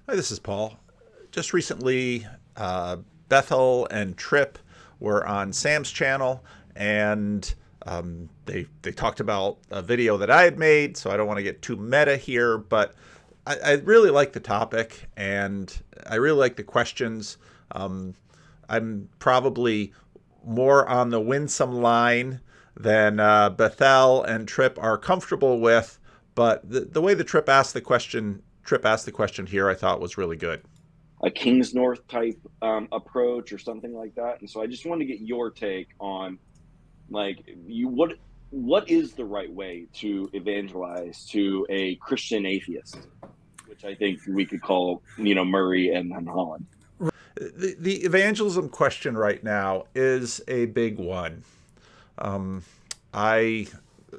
Hi, this is Paul. Just recently, Bethel and Tripp were on Sam's channel, and they talked about a video that I had made. So I don't want to get too meta here, but I really like the topic, and I really like the questions. Um, I'm probably more on the winsome line than Bethel and Tripp are comfortable with, but the way the Tripp asked the question here, I thought was really good. A King's North type approach or something like that. And so I just wanted to get your take on what is the right way to evangelize to a Christian atheist, which I think we could call Murray and Holland. The evangelism question right now is a big one. Um, I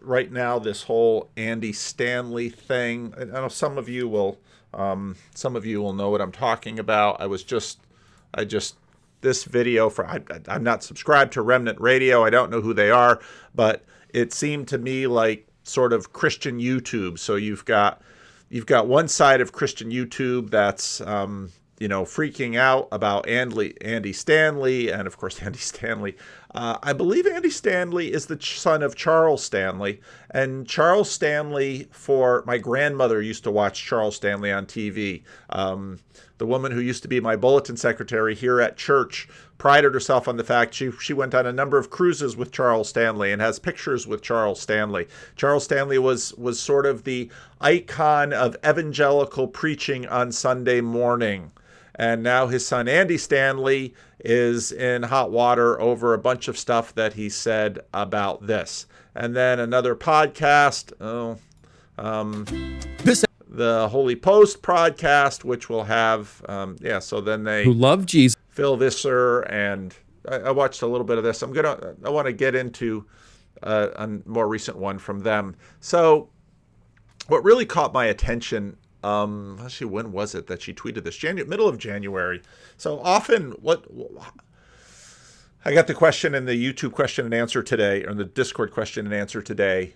right now this whole Andy Stanley thing. I know some of you will know what I'm talking about. I just this video for I'm not subscribed to Remnant Radio. I don't know who they are, but it seemed to me like sort of Christian YouTube. So you've got one side of Christian YouTube that's freaking out about Andy Stanley, and of course Andy Stanley. I believe Andy Stanley is the son of Charles Stanley, and Charles Stanley. For my grandmother used to watch Charles Stanley on TV. The woman who used to be my bulletin secretary here at church prided herself on the fact she went on a number of cruises with Charles Stanley and has pictures with Charles Stanley. Charles Stanley was sort of the icon of evangelical preaching on Sunday morning. And now his son Andy Stanley is in hot water over a bunch of stuff that he said about this. And then another podcast, This the Holy Post podcast, which will have, so then who they, love Jesus. Phil Visser, and I watched a little bit of this. I want to get into a more recent one from them. So what really caught my attention, actually, when was it that she tweeted this? Middle of January. So often, I got the question in the YouTube question and answer today, or in the Discord question and answer today.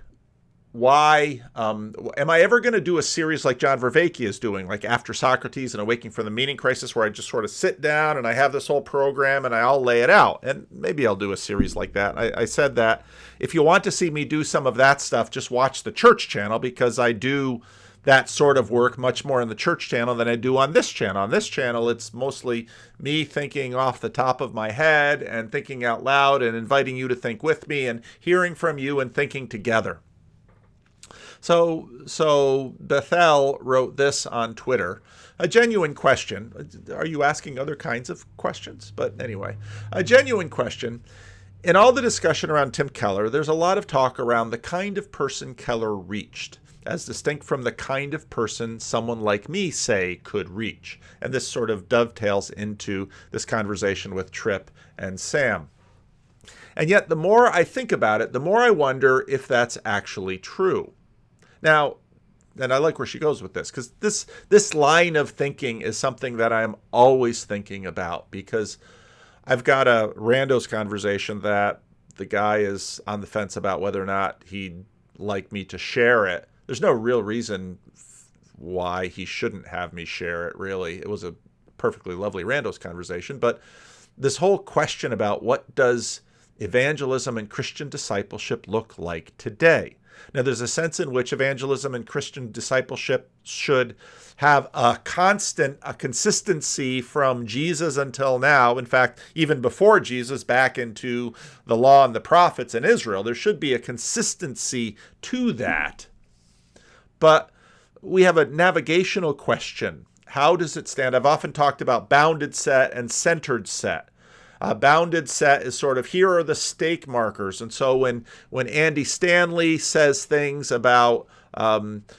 Why am I ever going to do a series like John Vervaeke is doing, like After Socrates and Awaking from the Meaning Crisis, where I just sort of sit down and I have this whole program and I'll lay it out? And maybe I'll do a series like that. I said that if you want to see me do some of that stuff, just watch the church channel, because I do that sort of work much more in the church channel than I do on this channel. On this channel, it's mostly me thinking off the top of my head and thinking out loud and inviting you to think with me and hearing from you and thinking together. So Bethel wrote this on Twitter. A genuine question. Are you asking other kinds of questions? But anyway, a genuine question. In all the discussion around Tim Keller, there's a lot of talk around the kind of person Keller reached, as distinct from the kind of person someone like me, say, could reach. And this sort of dovetails into this conversation with Tripp and Sam. And yet, the more I think about it, the more I wonder if that's actually true. Now, and I like where she goes with this, because this line of thinking is something that I'm always thinking about, because I've got a randos conversation that the guy is on the fence about whether or not he'd like me to share it. There's no real reason why he shouldn't have me share it, really. It was a perfectly lovely randos conversation, but this whole question about what does evangelism and Christian discipleship look like today? Now, there's a sense in which evangelism and Christian discipleship should have a consistency from Jesus until now. In fact, even before Jesus, back into the law and the prophets in Israel, there should be a consistency to that. But we have a navigational question. How does it stand? I've often talked about bounded set and centered set. Bounded set is sort of, here are the stake markers. And so when Andy Stanley says things about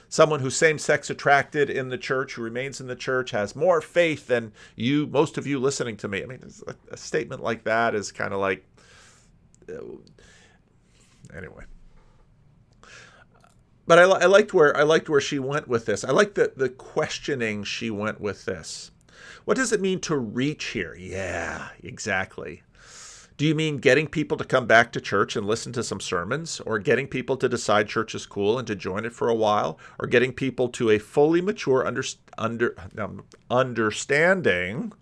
someone who's same-sex attracted in the church, who remains in the church, has more faith than most of you listening to me. I mean, a statement like that is kind of like, anyway. But I liked where she went with this. I liked the questioning she went with this. What does it mean to reach here? Yeah, exactly. Do you mean getting people to come back to church and listen to some sermons, or getting people to decide church is cool and to join it for a while, or getting people to a fully mature understanding.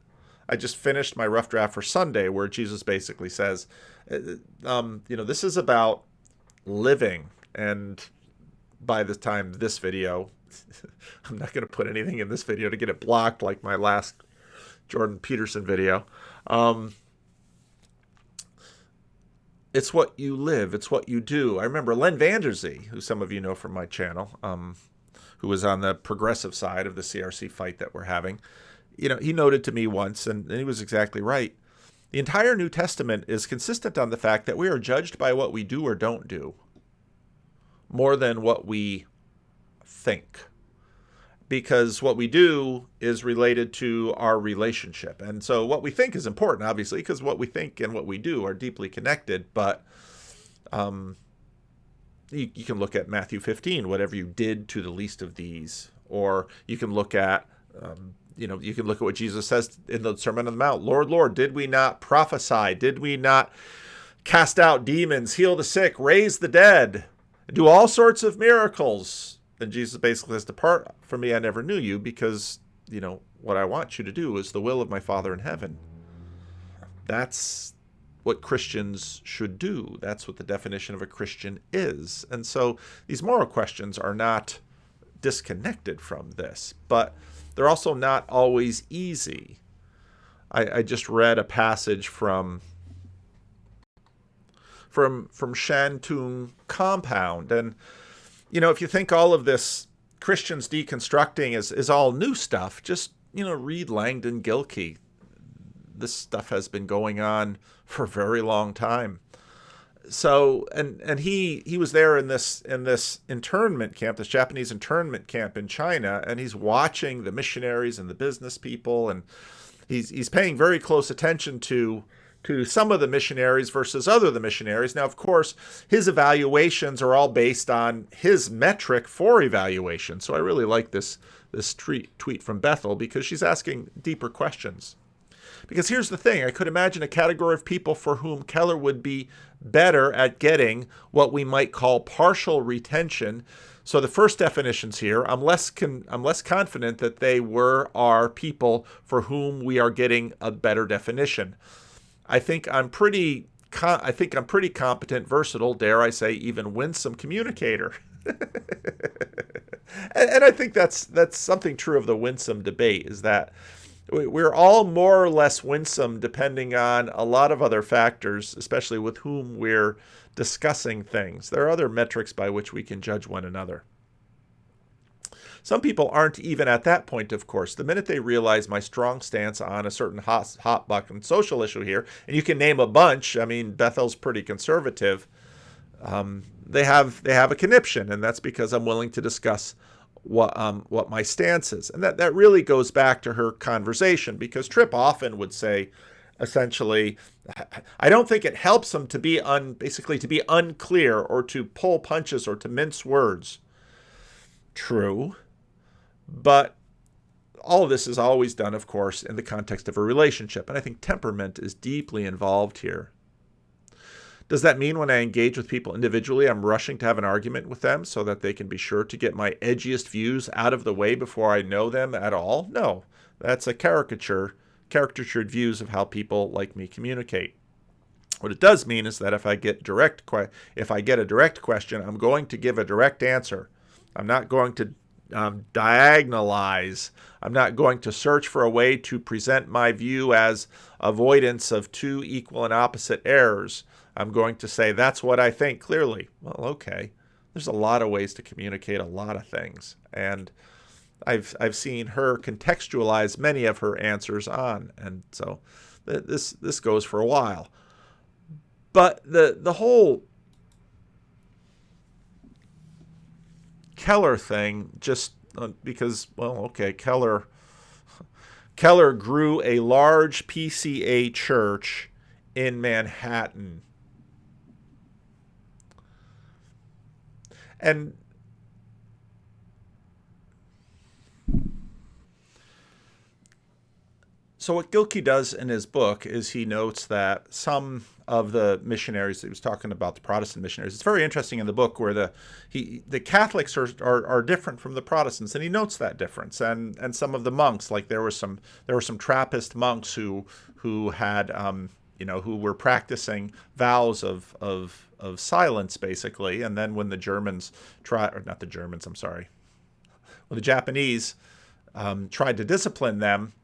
I just finished my rough draft for Sunday, where Jesus basically says, this is about living. And by the time this video, I'm not going to put anything in this video to get it blocked like my last Jordan Peterson video. It's what you live. It's what you do. I remember Len Vanderzee, who some of you know from my channel, who was on the progressive side of the CRC fight that we're having. He noted to me once, and he was exactly right. The entire New Testament is consistent on the fact that we are judged by what we do or don't do, more than what we think. Because what we do is related to our relationship. And so what we think is important, obviously, because what we think and what we do are deeply connected. But you can look at Matthew 15, whatever you did to the least of these. Or you can look at, you can look at what Jesus says in the Sermon on the Mount. Lord, Lord, did we not prophesy? Did we not cast out demons, heal the sick, raise the dead, do all sorts of miracles? Then Jesus basically says, depart from me, I never knew you, because, what I want you to do is the will of my Father in heaven. That's what Christians should do. That's what the definition of a Christian is. And so these moral questions are not disconnected from this, but they're also not always easy. I just read a passage from Shantung Compound, and if you think all of this Christians deconstructing is all new stuff, just, read Langdon Gilkey. This stuff has been going on for a very long time. So, and he was there in this internment camp, this Japanese internment camp in China, and he's watching the missionaries and the business people, and he's paying very close attention to some of the missionaries versus other the missionaries. Now, of course, his evaluations are all based on his metric for evaluation. So I really like this tweet from Bethel, because she's asking deeper questions. Because here's the thing, I could imagine a category of people for whom Keller would be better at getting what we might call partial retention. So the first definitions here, I'm less confident that they are people for whom we are getting a better definition. I think I'm pretty competent, versatile, dare I say, even winsome communicator. and I think that's something true of the winsome debate, is that we're all more or less winsome depending on a lot of other factors, especially with whom we're discussing things. There are other metrics by which we can judge one another. Some people aren't even at that point, of course. The minute they realize my strong stance on a certain hot button social issue here, and you can name a bunch, I mean, Bethel's pretty conservative, they have a conniption, and that's because I'm willing to discuss what my stance is. And that really goes back to her conversation, because Tripp often would say, essentially, I don't think it helps him to be basically to be unclear or to pull punches or to mince words. True. But all of this is always done, of course, in the context of a relationship. And I think temperament is deeply involved here. Does that mean when I engage with people individually, I'm rushing to have an argument with them so that they can be sure to get my edgiest views out of the way before I know them at all? No, that's a caricatured views of how people like me communicate. What it does mean is that if I get a direct question, I'm going to give a direct answer. I'm not going to diagonalize. I'm not going to search for a way to present my view as avoidance of two equal and opposite errors. I'm going to say, that's what I think, clearly. Well, okay. There's a lot of ways to communicate a lot of things. And I've seen her contextualize many of her answers on. And so this goes for a while. But the whole Keller thing, just because, well, okay, Keller grew a large PCA church in Manhattan. And So what Gilkey does in his book is he notes that some of the missionaries, he was talking about the Protestant missionaries. It's very interesting in the book where the Catholics are different from the Protestants, and he notes that difference. And some of the monks, like there were some Trappist monks who had who were practicing vows of silence basically, and then when the Germans when the Japanese tried to discipline them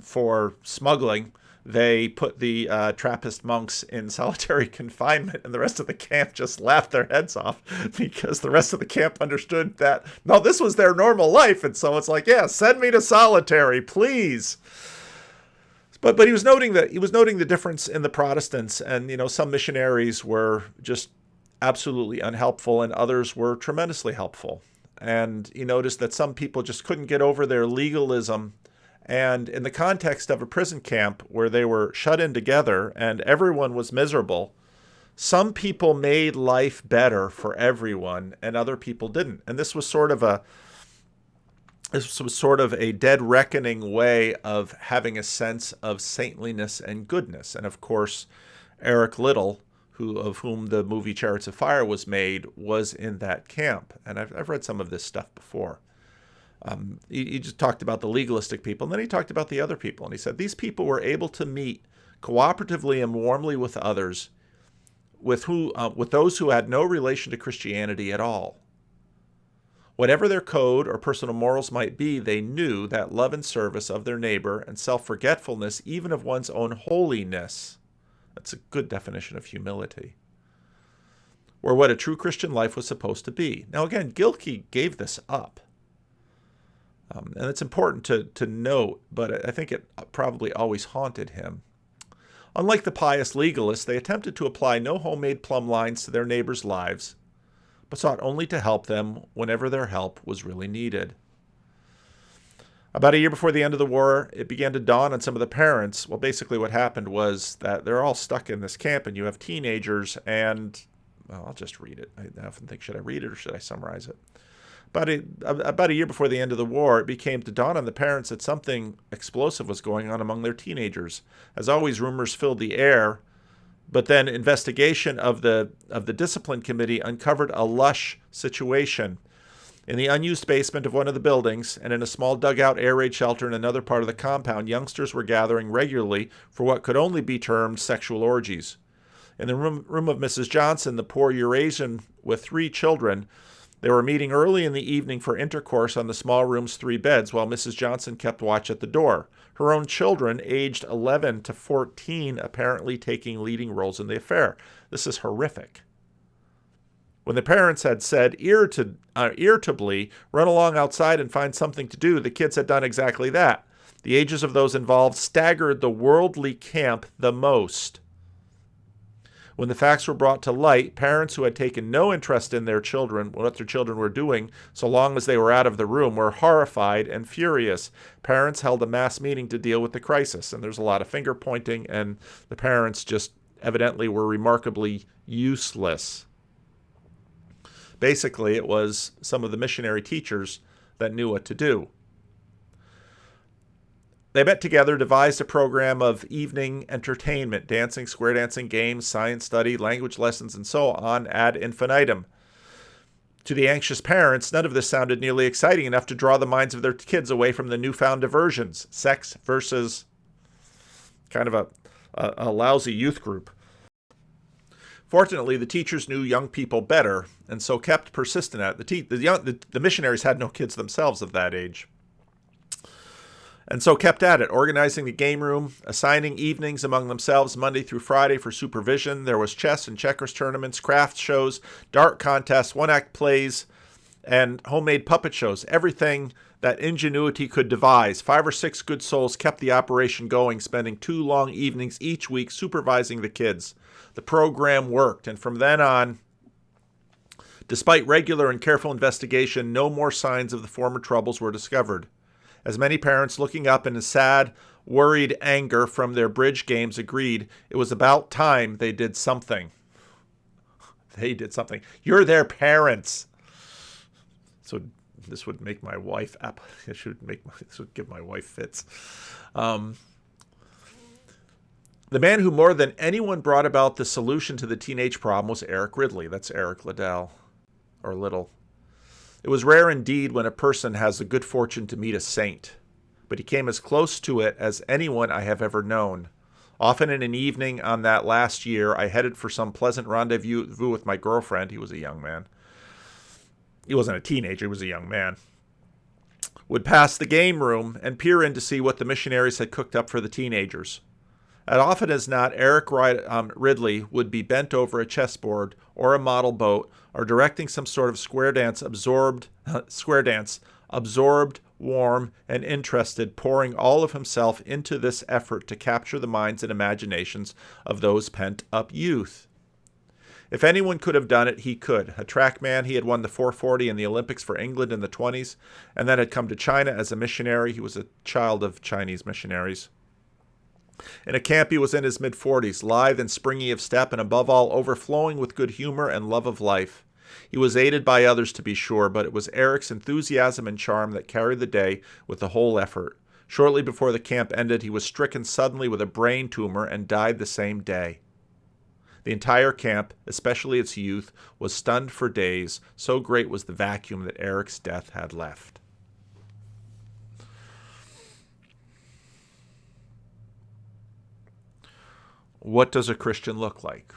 for smuggling, they put the Trappist monks in solitary confinement, and the rest of the camp just laughed their heads off because the rest of the camp understood that, no, this was their normal life. And so it's like, yeah, send me to solitary, please. But he was noting the difference in the Protestants, and some missionaries were just absolutely unhelpful and others were tremendously helpful. And he noticed that some people just couldn't get over their legalism. And in the context of a prison camp where they were shut in together and everyone was miserable, some people made life better for everyone and other people didn't. And this was sort of a dead reckoning way of having a sense of saintliness and goodness. And of course, Eric Liddell, of whom the movie Chariots of Fire was made, was in that camp. And I've read some of this stuff before. He just talked about the legalistic people, and then he talked about the other people. And he said these people were able to meet cooperatively and warmly with others, with those who had no relation to Christianity at all. Whatever their code or personal morals might be, they knew that love and service of their neighbor and self-forgetfulness, even of one's own holiness, that's a good definition of humility, were what a true Christian life was supposed to be. Now again, Gilkey gave this up. And it's important to note, but I think it probably always haunted him. Unlike the pious legalists, they attempted to apply no homemade plumb lines to their neighbors' lives, but sought only to help them whenever their help was really needed. About a year before the end of the war, it began to dawn on some of the parents. Well, basically what happened was that they're all stuck in this camp, and you have teenagers, and, well, I'll just read it. I often think, should I read it or should I summarize it? About a year before the end of the war, it became to dawn on the parents that something explosive was going on among their teenagers. As always, rumors filled the air, but then investigation of the discipline committee uncovered a lush situation. In the unused basement of one of the buildings and in a small dugout air raid shelter in another part of the compound, youngsters were gathering regularly for what could only be termed sexual orgies. In the room of Mrs. Johnson, the poor Eurasian with 3 children, they were meeting early in the evening for intercourse on the small room's 3 beds, while Mrs. Johnson kept watch at the door. Her own children, aged 11 to 14, apparently taking leading roles in the affair. This is horrific. When the parents had said irritably, run along outside and find something to do, the kids had done exactly that. The ages of those involved staggered the worldly camp the most. When the facts were brought to light, parents who had taken no interest in their children, what their children were doing, so long as they were out of the room, were horrified and furious. Parents held a mass meeting to deal with the crisis, and there's a lot of finger pointing, and the parents just evidently were remarkably useless. Basically, it was some of the missionary teachers that knew what to do. They met together, devised a program of evening entertainment, dancing, square dancing, games, science study, language lessons, and so on ad infinitum. To the anxious parents, none of this sounded nearly exciting enough to draw the minds of their kids away from the newfound diversions, sex versus kind of a lousy youth group. Fortunately, the teachers knew young people better, and so kept persistent at it. The missionaries had no kids themselves of that age. And so kept at it, organizing the game room, assigning evenings among themselves Monday through Friday for supervision. There was chess and checkers tournaments, craft shows, dart contests, one-act plays, and homemade puppet shows. Everything that ingenuity could devise. 5 or 6 good souls kept the operation going, spending 2 long evenings each week supervising the kids. The program worked, and from then on, despite regular and careful investigation, no more signs of the former troubles were discovered. As many parents looking up in a sad, worried anger from their bridge games agreed, it was about time they did something. They did something. You're their parents. So This would make my wife. This would give my wife fits. The man who more than anyone brought about the solution to the teenage problem was Eric Ridley. That's Eric Liddell, or Little. It was rare indeed when a person has the good fortune to meet a saint, but he came as close to it as anyone I have ever known. Often in an evening on that last year, I headed for some pleasant rendezvous with my girlfriend. He was a young man. He wasn't a teenager, he was a young man. Would pass the game room and peer in to see what the missionaries had cooked up for the teenagers. As often as not, Eric Ridley would be bent over a chessboard or a model boat or directing some sort of square dance, absorbed, warm, and interested, pouring all of himself into this effort to capture the minds and imaginations of those pent-up youth. If anyone could have done it, he could. A trackman, he had won the 440 in the Olympics for England in the 20s, and then had come to China as a missionary. He was a child of Chinese missionaries. In a camp, he was in his mid-40s, lithe and springy of step, and above all, overflowing with good humor and love of life. He was aided by others, to be sure, but it was Eric's enthusiasm and charm that carried the day with the whole effort. Shortly before the camp ended, he was stricken suddenly with a brain tumor and died the same day. The entire camp, especially its youth, was stunned for days, so great was the vacuum that Eric's death had left. What does a Christian look like?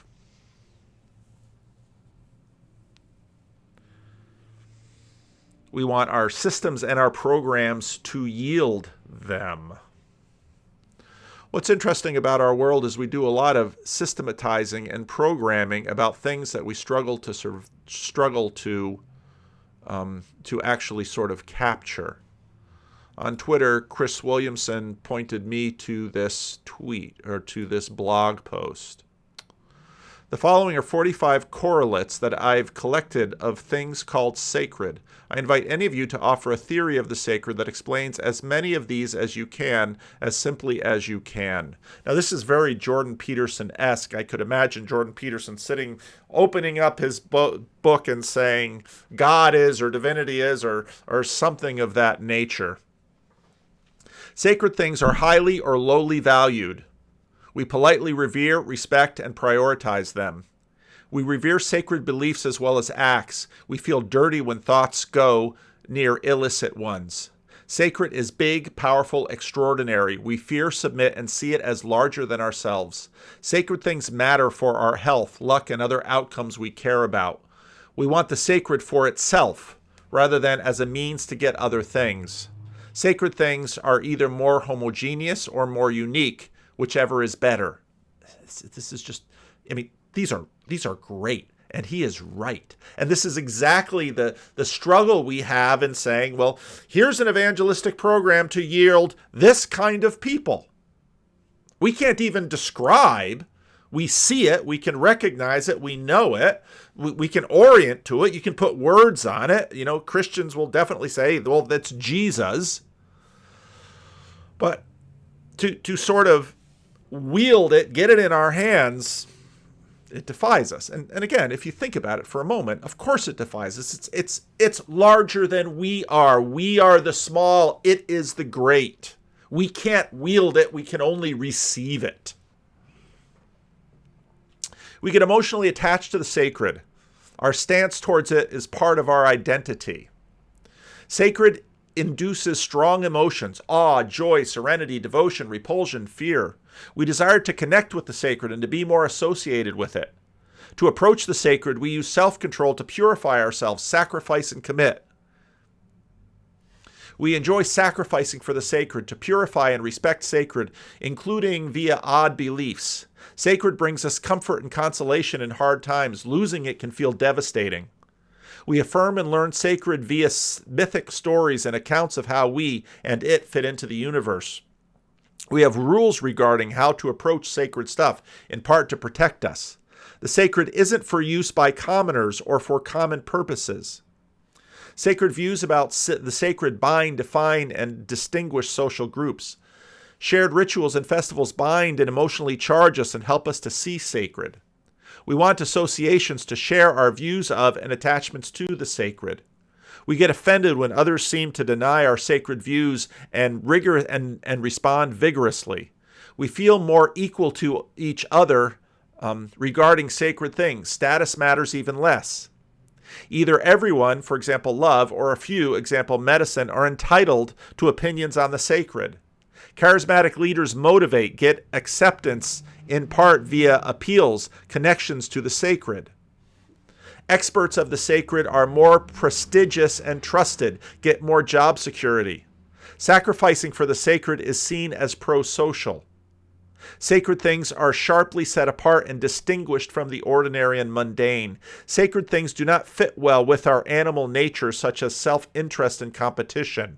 We want our systems and our programs to yield them. What's interesting about our world is we do a lot of systematizing and programming about things that we struggle to actually sort of capture. On Twitter, Chris Williamson pointed me to this tweet, or to this blog post. The following are 45 correlates that I've collected of things called sacred. I invite any of you to offer a theory of the sacred that explains as many of these as you can, as simply as you can. Now, this is very Jordan Peterson-esque. I could imagine Jordan Peterson sitting, opening up his book and saying, God is, or divinity is, or something of that nature. Sacred things are highly or lowly valued. We politely revere, respect, and prioritize them. We revere sacred beliefs as well as acts. We feel dirty when thoughts go near illicit ones. Sacred is big, powerful, extraordinary. We fear, submit, and see it as larger than ourselves. Sacred things matter for our health, luck, and other outcomes we care about. We want the sacred for itself, rather than as a means to get other things. Sacred things are either more homogeneous or more unique, whichever is better. This is just, these are great, and he is right. And this is exactly the struggle we have in saying, well, here's an evangelistic program to yield this kind of people. We can't even describe. We see it, we can recognize it, we know it, we can orient to it, you can put words on it. Christians will definitely say, well, that's Jesus. But to sort of wield it, get it in our hands, it defies us. And again, if you think about it for a moment, of course it defies us. It's larger than we are. We are the small. It is the great. We can't wield it. We can only receive it. We get emotionally attached to the sacred. Our stance towards it is part of our identity. Sacred induces strong emotions: awe, joy, serenity, devotion, repulsion, fear. We desire to connect with the sacred and to be more associated with it. To approach the sacred, we use self-control to purify ourselves, sacrifice, and commit. We enjoy sacrificing for the sacred, to purify and respect sacred, including via odd beliefs. Sacred brings us comfort and consolation in hard times. Losing it can feel devastating. We affirm and learn sacred via mythic stories and accounts of how we and it fit into the universe. We have rules regarding how to approach sacred stuff, in part to protect us. The sacred isn't for use by commoners or for common purposes. Sacred views about the sacred bind, define, and distinguish social groups. Shared rituals and festivals bind and emotionally charge us and help us to see sacred. We want associations to share our views of and attachments to the sacred. We get offended when others seem to deny our sacred views and respond vigorously. We feel more equal to each other regarding sacred things. Status matters even less. Either everyone, for example, love, or a few, example, medicine, are entitled to opinions on the sacred. Charismatic leaders motivate, get acceptance in part via appeals, connections to the sacred. Experts of the sacred are more prestigious and trusted, get more job security. Sacrificing for the sacred is seen as pro-social. Sacred things are sharply set apart and distinguished from the ordinary and mundane. Sacred things do not fit well with our animal nature, such as self-interest and competition.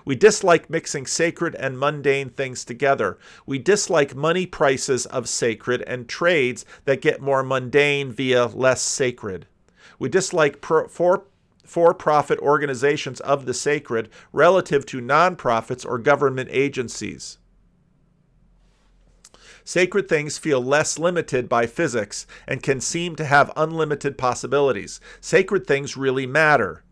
We dislike mixing sacred and mundane things together. We dislike money prices of sacred and trades that get more mundane via less sacred. We dislike for-profit organizations of the sacred relative to nonprofits or government agencies. Sacred things feel less limited by physics and can seem to have unlimited possibilities. Sacred things really matter.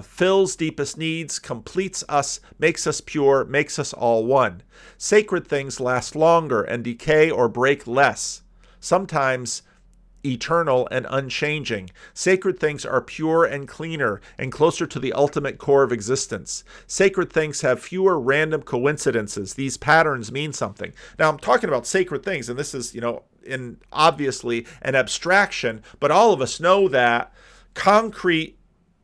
Fills deepest needs, completes us, makes us pure, makes us all one. Sacred things last longer and decay or break less, sometimes eternal and unchanging. Sacred things are pure and cleaner and closer to the ultimate core of existence. Sacred things have fewer random coincidences. These patterns mean something. Now, I'm talking about sacred things, and this is, obviously an abstraction, but all of us know that concrete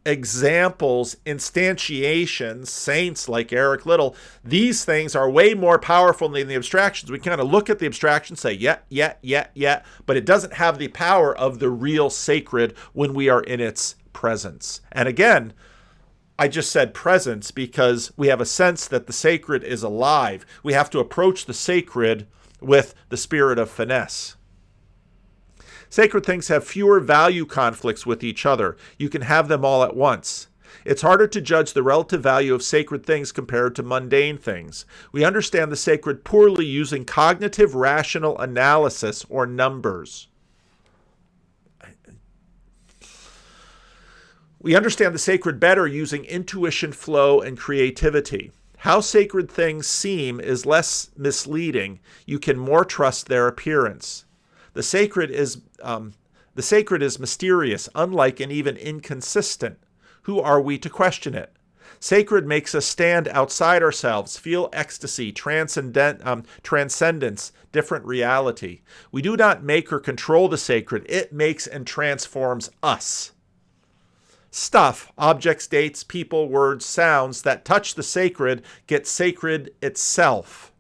examples, instantiations, saints like Eric Liddell, these things are way more powerful than the abstractions. We kind of look at the abstraction, say, yeah, but it doesn't have the power of the real sacred when we are in its presence. And again, I just said presence because we have a sense that the sacred is alive. We have to approach the sacred with the spirit of finesse. Sacred things have fewer value conflicts with each other. You can have them all at once. It's harder to judge the relative value of sacred things compared to mundane things. We understand the sacred poorly using cognitive rational analysis or numbers. We understand the sacred better using intuition, flow, and creativity. How sacred things seem is less misleading. You can more trust their appearance. The sacred is mysterious, unlike and even inconsistent. Who are we to question it? Sacred makes us stand outside ourselves, feel ecstasy, transcendence, different reality. We do not make or control the sacred. It makes and transforms us. Stuff, objects, dates, people, words, sounds that touch the sacred get sacred itself.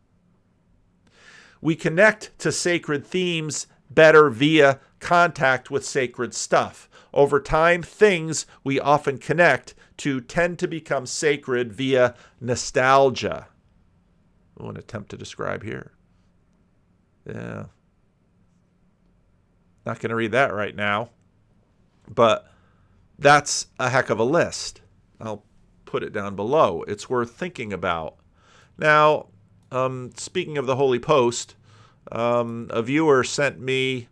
We connect to sacred themes better via contact with sacred stuff. Over time, things we often connect to tend to become sacred via nostalgia. One attempt to describe here. Yeah. Not going to read that right now, but that's a heck of a list. I'll put it down below. It's worth thinking about. Now, speaking of the Holy Post, a viewer sent me,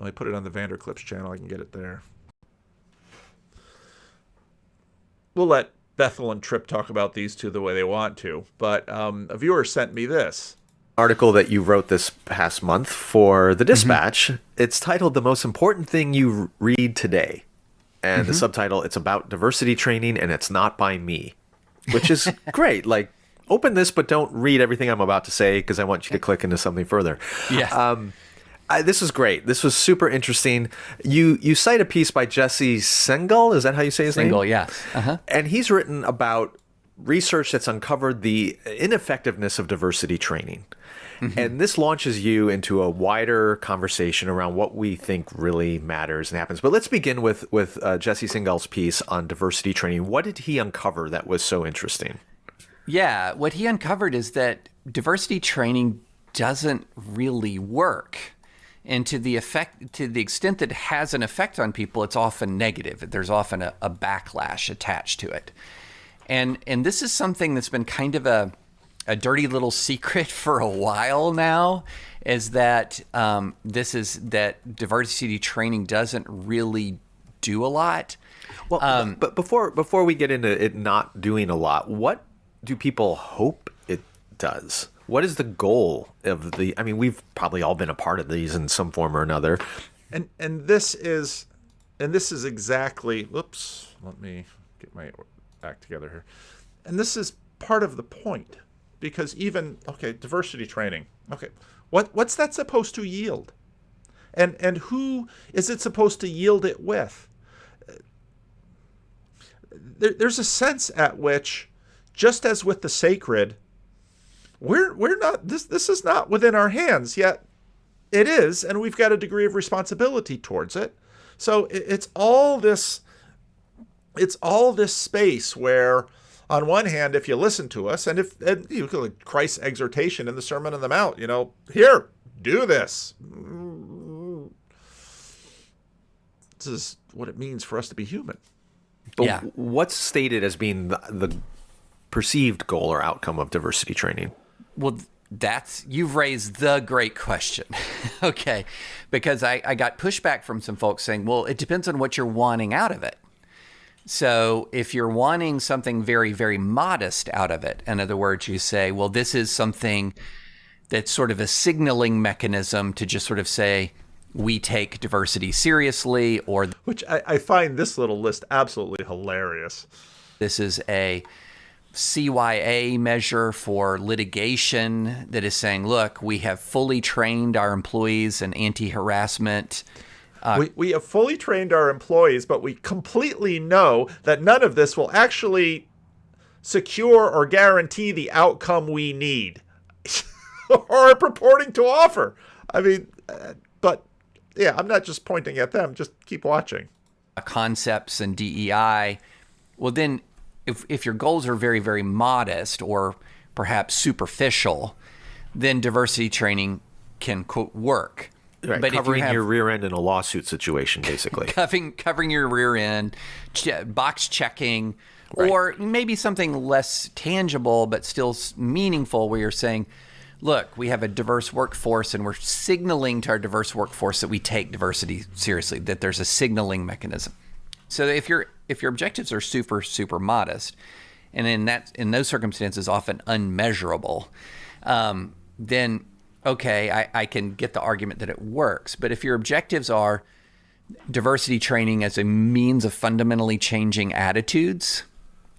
I put it on the Vanderclips channel, I can get it there. We'll let Bethel and Tripp talk about these two the way they want to, but a viewer sent me this article that you wrote this past month for the Dispatch. It's titled "The Most Important Thing You Read Today," and the subtitle, "It's about diversity training and it's not by me," which is great. Like, open this, but don't read everything I'm about to say because I want you to click into something further. Yeah. This was great. This was super interesting. You cite a piece by Jesse Singal. Is that how you say his name? Singal, yes. And he's written about research that's uncovered the ineffectiveness of diversity training. And this launches you into a wider conversation around what we think really matters and happens. But let's begin with Jesse Singal's piece on diversity training. What did he uncover that was so interesting? Yeah, what he uncovered is that diversity training doesn't really work. And to the extent that it has an effect on people, it's often negative. There's often a backlash attached to it. And this is something that's been kind of a dirty little secret for a while now, is that that diversity training doesn't really do a lot. Well, but before we get into it not doing a lot, what do people hope it does? What is the goal of the? I mean, we've probably all been a part of these in some form or another. And this is exactly. Whoops, let me get my act together here. And this is part of the point, because even diversity training. Okay, what's that supposed to yield? And who is it supposed to yield it with? There's a sense at which, just as with the sacred, we're not, this is not within our hands, yet it is, and we've got a degree of responsibility towards it. So it's all this space where, on one hand, if you listen to us, and you look at Christ's exhortation in the Sermon on the Mount, here, do this. This is what it means for us to be human. But what's stated as being the perceived goal or outcome of diversity training? Well, you've raised the great question. Okay. Because I got pushback from some folks saying, well, it depends on what you're wanting out of it. So if you're wanting something very, very modest out of it, in other words, you say, well, this is something that's sort of a signaling mechanism to just sort of say, we take diversity seriously, or which I find this little list absolutely hilarious. This is a CYA measure for litigation that is saying, look, we have fully trained our employees in anti-harassment. We have fully trained our employees, but we completely know that none of this will actually secure or guarantee the outcome we need or are purporting to offer. I mean, but yeah, I'm not just pointing at them. Just keep watching. Concepts and DEI. Well, then if your goals are very, very modest or perhaps superficial, then diversity training can, quote, work. Right, but covering if you have, your rear end in a lawsuit situation, basically. covering your rear end, box checking, right. Or maybe something less tangible but still meaningful, where you're saying, look, we have a diverse workforce and we're signaling to our diverse workforce that we take diversity seriously, that there's a signaling mechanism. So if your objectives are super, super modest, and in those circumstances often unmeasurable, then okay, I can get the argument that it works. But if your objectives are diversity training as a means of fundamentally changing attitudes,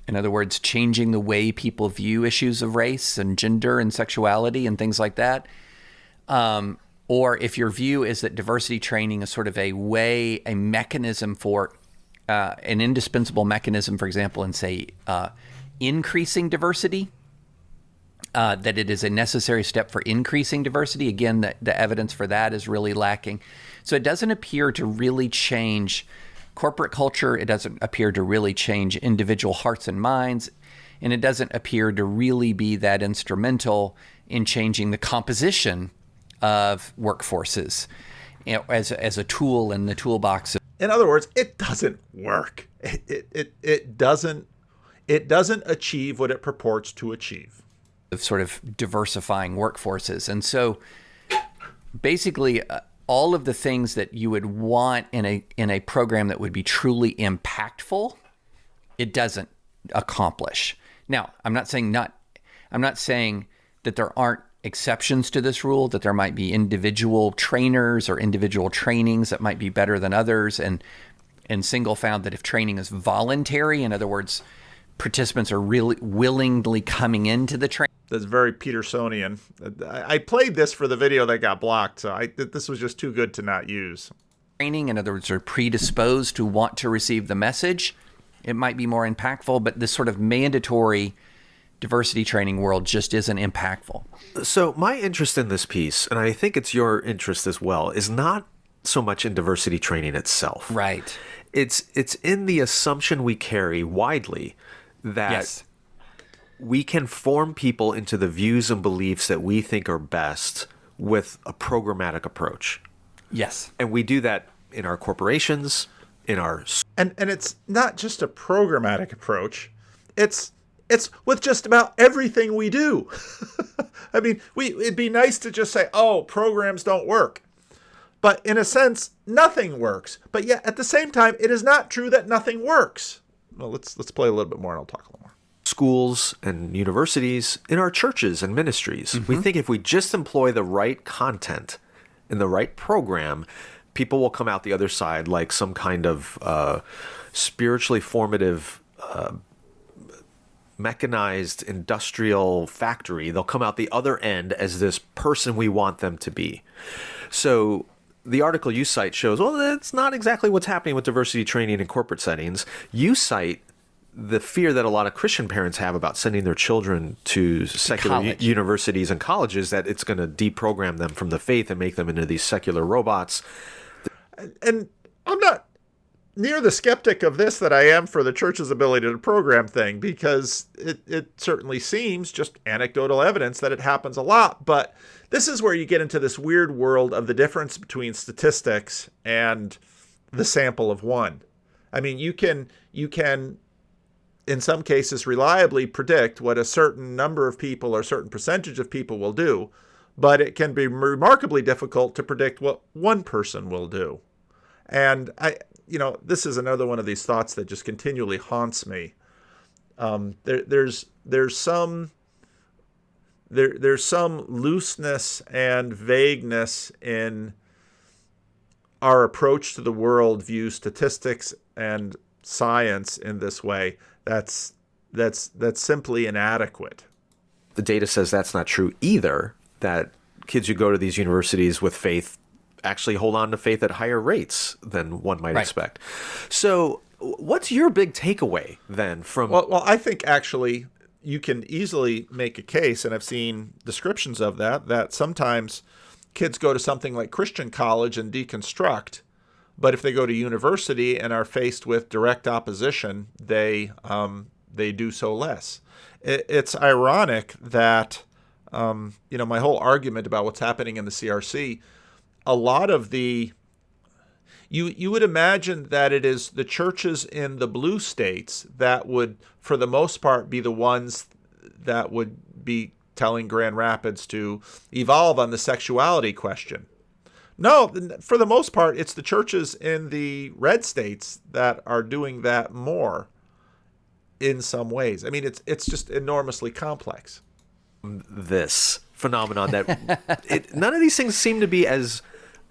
in other words, changing the way people view issues of race and gender and sexuality and things like that, or if your view is that diversity training is sort of a mechanism for an indispensable mechanism, for example, in, say, increasing diversity, that it is a necessary step for increasing diversity. Again, the evidence for that is really lacking. So it doesn't appear to really change corporate culture. It doesn't appear to really change individual hearts and minds. And it doesn't appear to really be that instrumental in changing the composition of workforces, as a tool in the toolbox. In other words, it doesn't work. It doesn't achieve what it purports to achieve. Of sort of diversifying workforces. And so basically all of the things that you would want in a program that would be truly impactful, it doesn't accomplish. Now, I'm not saying that there aren't exceptions to this rule, that there might be individual trainers or individual trainings that might be better than others. And Single found that if training is voluntary, in other words, participants are really willingly coming into the training. That's very Petersonian. I played this for the video that got blocked, so this was just too good to not use. Training, in other words, are predisposed to want to receive the message. It might be more impactful, but this sort of mandatory diversity training world just isn't impactful. So my interest in this piece, and I think it's your interest as well, is not so much in diversity training itself. Right. It's in the assumption we carry widely that yes. we can form people into the views and beliefs that we think are best with a programmatic approach. Yes. And we do that in our corporations, in our... And it's not just a programmatic approach. It's with just about everything we do. I mean, it'd be nice to just say, oh, programs don't work. But in a sense, nothing works. But yet, at the same time, it is not true that nothing works. Well, let's play a little bit more, and I'll talk a little more. Schools and universities, in our churches and ministries, we think if we just employ the right content in the right program, people will come out the other side like some kind of spiritually formative, mechanized industrial factory. They'll come out the other end as this person we want them to be. So the article you cite shows, well, that's not exactly what's happening with diversity training in corporate settings. You cite the fear that a lot of Christian parents have about sending their children to secular universities and colleges, that it's going to deprogram them from the faith and make them into these secular robots. And I'm not near the skeptic of this that I am for the church's ability to program thing, because it certainly seems, just anecdotal evidence, that it happens a lot. But this is where you get into this weird world of the difference between statistics and the sample of one. I mean, you can in some cases reliably predict what a certain number of people or a certain percentage of people will do, but it can be remarkably difficult to predict what one person will do. And this is another one of these thoughts that just continually haunts me. There's some looseness and vagueness in our approach to the world, view statistics and science in this way. That's simply inadequate. The data says that's not true either, that kids who go to these universities with faith actually hold on to faith at higher rates than one might expect. So what's your big takeaway then from... Well, I think actually you can easily make a case, and I've seen descriptions of that sometimes kids go to something like Christian college and deconstruct, but if they go to university and are faced with direct opposition, they do so less. It's ironic that, my whole argument about what's happening in the CRC, a lot of the, you would imagine that it is the churches in the blue states that would, for the most part, be the ones that would be telling Grand Rapids to evolve on the sexuality question. No, for the most part, it's the churches in the red states that are doing that more in some ways. I mean, it's just enormously complex. This phenomenon that none of these things seem to be as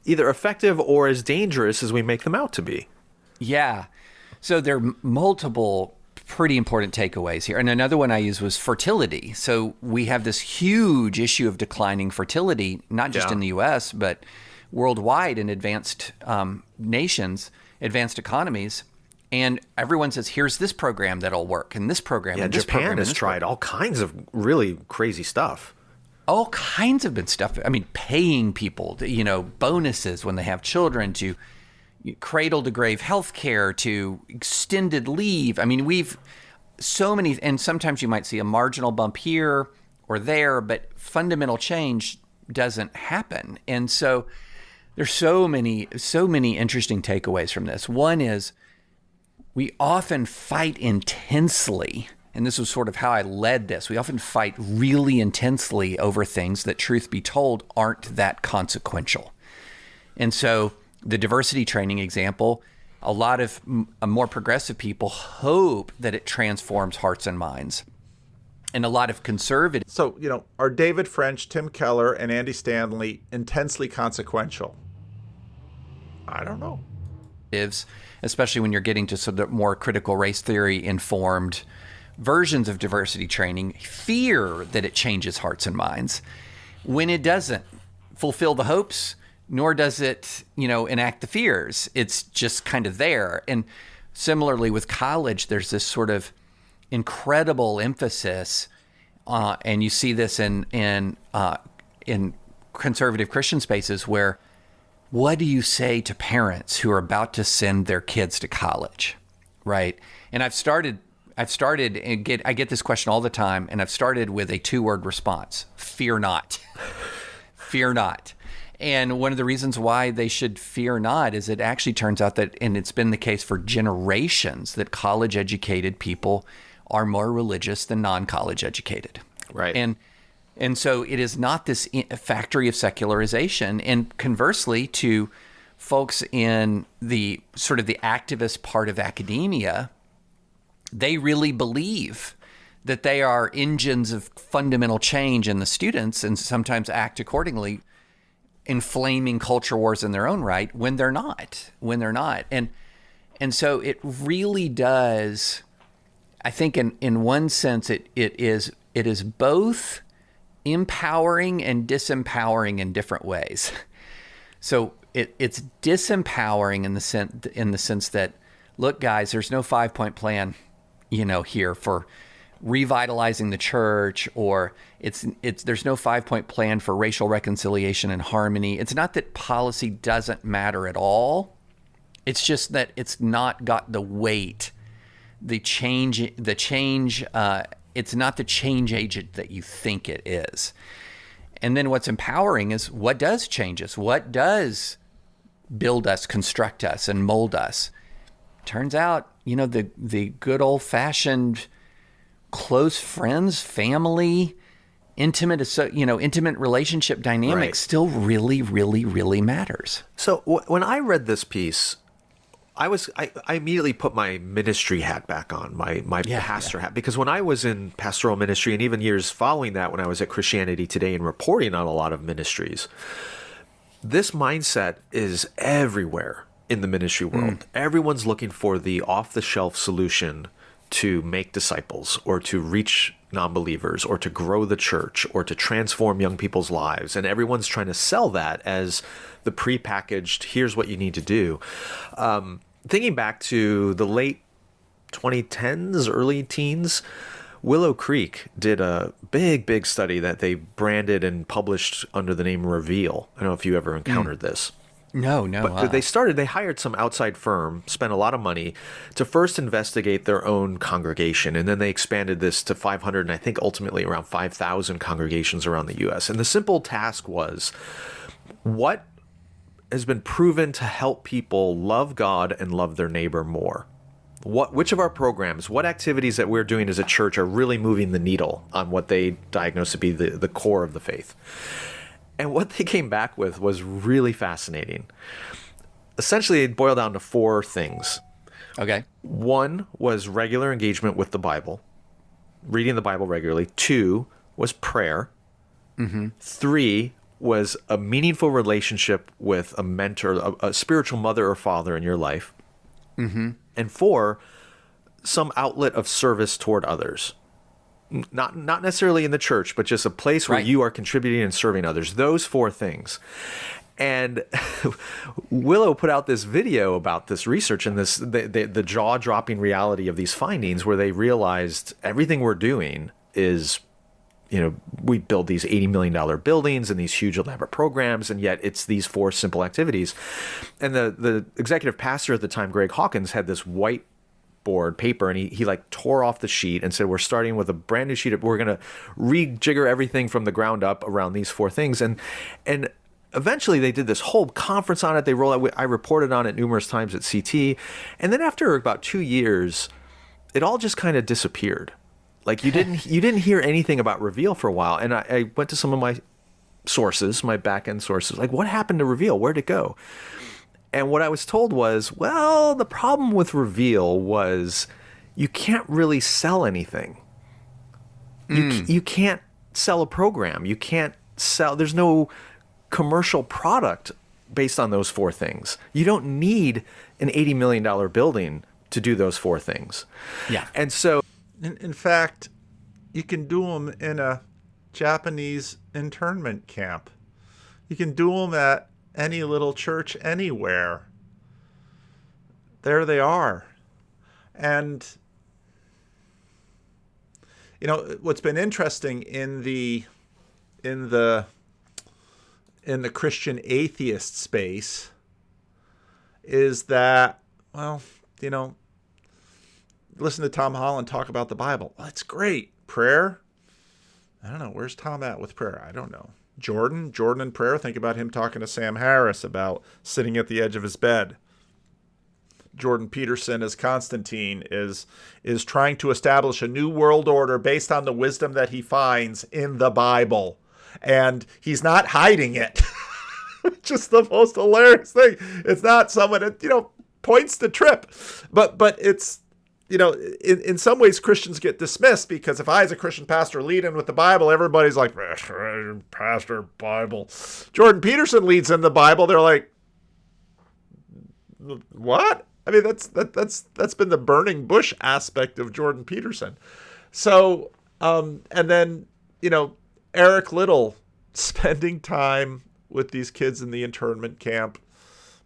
either effective or as dangerous as we make them out to be. Yeah. So there are multiple pretty important takeaways here. And another one I used was fertility. So we have this huge issue of declining fertility, not just in the U.S., but worldwide in advanced nations, advanced economies. And everyone says, here's this program that'll work, and this program, and this Japan program. has tried all kinds of really crazy stuff. All kinds of been stuff. I mean, paying people, bonuses when they have children, to cradle to grave health care, to extended leave. I mean, we've so many, and sometimes you might see a marginal bump here or there, but fundamental change doesn't happen. And so there's so many interesting takeaways from this. One is we often fight intensely, and this was sort of how I led this. We often fight really intensely over things that, truth be told, aren't that consequential. And so the diversity training example, a lot of more progressive people hope that it transforms hearts and minds. And a lot of conservatives. So, are David French, Tim Keller, and Andy Stanley intensely consequential? I don't know. Especially when you're getting to sort of more critical race theory informed versions of diversity training, fear that it changes hearts and minds when it doesn't fulfill the hopes, nor does it, enact the fears. It's just kind of there. And similarly with college, there's this sort of incredible emphasis, and you see this in conservative Christian spaces, where what do you say to parents who are about to send their kids to college, right? And I get this question all the time, and I've started with a 2-word response: fear not. Fear not. And one of the reasons why they should fear not is it actually turns out that, and it's been the case for generations, that college-educated people are more religious than non-college educated. Right. And And so it is not this factory of secularization. And conversely, to folks in the sort of the activist part of academia, they really believe that they are engines of fundamental change in the students and sometimes act accordingly, inflaming culture wars in their own right when they're not. And so it really does, I think in one sense, it is both empowering and disempowering in different ways. So it's disempowering in the sense that, look, guys, there's no 5-point plan, here for revitalizing the church, or there's no 5-point plan for racial reconciliation and harmony. It's not that policy doesn't matter at all. It's just that it's not got the weight, the change. It's not the change agent that you think it is. And then what's empowering is what does change us? What does build us, construct us, and mold us? Turns out, the good old-fashioned close friends, family, intimate relationship dynamics still really, really, really matters. So when I read this piece, I immediately put my ministry hat back on, my pastor hat, because when I was in pastoral ministry, and even years following that when I was at Christianity Today and reporting on a lot of ministries, this mindset is everywhere in the ministry world. Everyone's looking for the off-the-shelf solution to make disciples, or to reach non-believers, or to grow the church, or to transform young people's lives. And everyone's trying to sell that as the prepackaged, here's what you need to do. Thinking back to the late 2010s, early teens, Willow Creek did a big study that they branded and published under the name Reveal. I don't know if you ever encountered this. No. But they hired some outside firm, spent a lot of money to first investigate their own congregation. And then they expanded this to 500 and I think ultimately around 5,000 congregations around the U.S. And the simple task was, what has been proven to help people love God and love their neighbor more? Which of our programs, what activities that we're doing as a church are really moving the needle on what they diagnose to be the core of the faith? And what they came back with was really fascinating. Essentially, it boiled down to 4 things. Okay. 1 was regular engagement with the Bible, reading the Bible regularly. 2 was prayer. 3 was a meaningful relationship with a mentor, a spiritual mother or father in your life. And 4, some outlet of service toward others. Not necessarily in the church, but just a place where you are contributing and serving others. Those 4 things. And Willow put out this video about this research and the jaw-dropping reality of these findings, where they realized everything we're doing is, we build these $80 million buildings and these huge elaborate programs, and yet it's these 4 simple activities. And the executive pastor at the time, Greg Hawkins, had this whiteboard paper, and he tore off the sheet and said, we're starting with a brand new sheet. We're going to rejigger everything from the ground up around these 4 things. And eventually they did this whole conference on it. They rolled out, I reported on it numerous times at CT. And then after about 2 years, it all just kind of disappeared. You didn't hear anything about Reveal for a while. And I went to some of my sources, my back-end sources, what happened to Reveal? Where'd it go? And what I was told was, well, the problem with Reveal was you can't really sell anything. You can't sell a program. You can't sell, there's no commercial product based on those 4 things. You don't need an $80 million building to do those 4 things. Yeah. And so, In fact, you can do them in a Japanese internment camp. You can do them at any little church anywhere. There they are. And, what's been interesting in the Christian atheist space is that, listen to Tom Holland talk about the Bible. Well, it's great. Prayer? I don't know. Where's Tom at with prayer? I don't know. Jordan and prayer. Think about him talking to Sam Harris about sitting at the edge of his bed. Jordan Peterson as Constantine is trying to establish a new world order based on the wisdom that he finds in the Bible. And he's not hiding it. Just the most hilarious thing. It's not someone that, points to Tripp. But it's, in some ways Christians get dismissed, because if I as a Christian pastor lead in with the Bible, everybody's like, pastor, Bible. Jordan Peterson leads in the Bible. They're like, what? I mean, that's been the burning bush aspect of Jordan Peterson. So, and then, Eric Liddell spending time with these kids in the internment camp,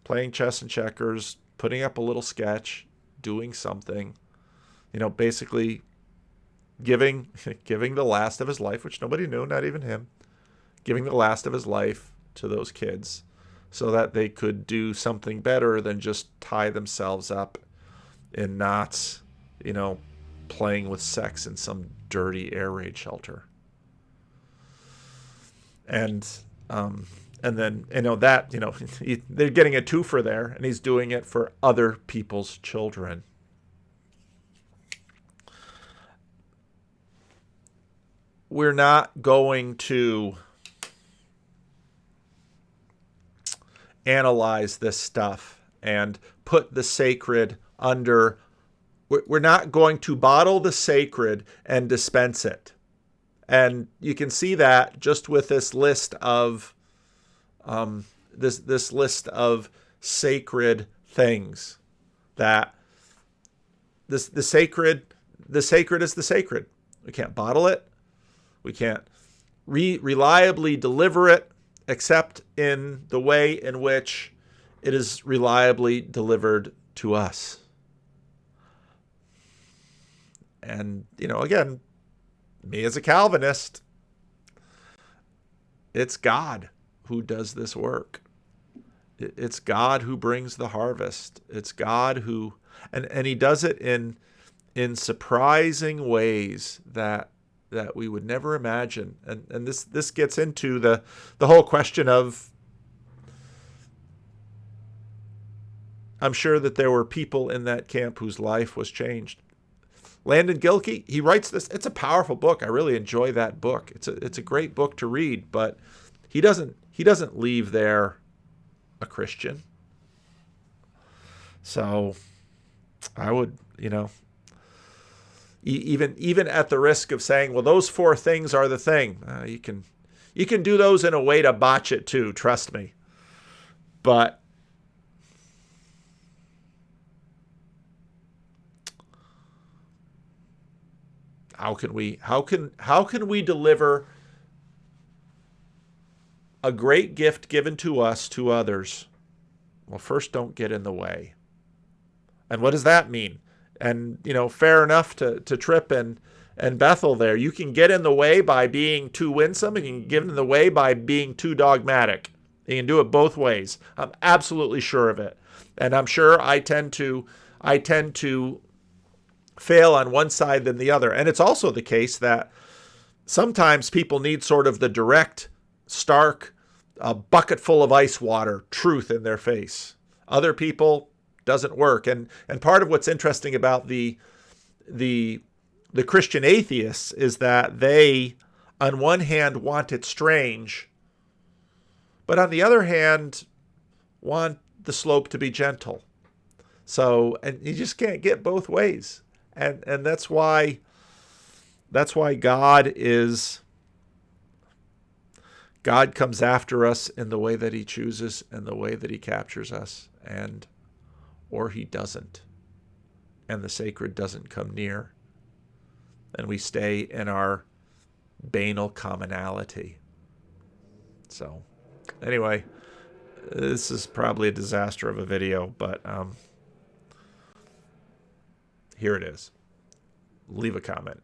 playing chess and checkers, putting up a little sketch, doing something, basically giving the last of his life, which nobody knew, not even him, giving the last of his life to those kids so that they could do something better than just tie themselves up in knots, playing with sex in some dirty air raid shelter. And then, they're getting a twofer there, and he's doing it for other people's children. We're not going to analyze this stuff and put the sacred under. We're not going to bottle the sacred and dispense it. And you can see that just with this list of this list of sacred things, that the sacred is the sacred. We can't bottle it. We can't reliably deliver it, except in the way in which it is reliably delivered to us. And, again, me as a Calvinist, it's God who does this work. It's God who brings the harvest. It's God who, and he does it in surprising ways that we would never imagine. And this gets into the whole question of, I'm sure that there were people in that camp whose life was changed. Landon Gilkey, he writes this. It's a powerful book. I really enjoy that book. It's a great book to read, but he doesn't leave there a Christian. So I would, even at the risk of saying, well, those four things are the thing. You can do those in a way to botch it too. Trust me. But how can we deliver a great gift given to us to others? Well, first, don't get in the way. And what does that mean? And, fair enough to Tripp and Bethel there. You can get in the way by being too winsome, and you can get in the way by being too dogmatic. You can do it both ways. I'm absolutely sure of it. And I'm sure I tend to fail on one side than the other. And it's also the case that sometimes people need sort of the direct, stark, bucket full of ice water truth in their face. Other people, doesn't work. And part of what's interesting about the Christian atheists is that they, on one hand, want it strange, but on the other hand, want the slope to be gentle. So, and you just can't get both ways. And that's why God comes after us in the way that he chooses and the way that he captures us, or he doesn't, and the sacred doesn't come near, and we stay in our banal commonality. So anyway, this is probably a disaster of a video, but here it is. Leave a comment.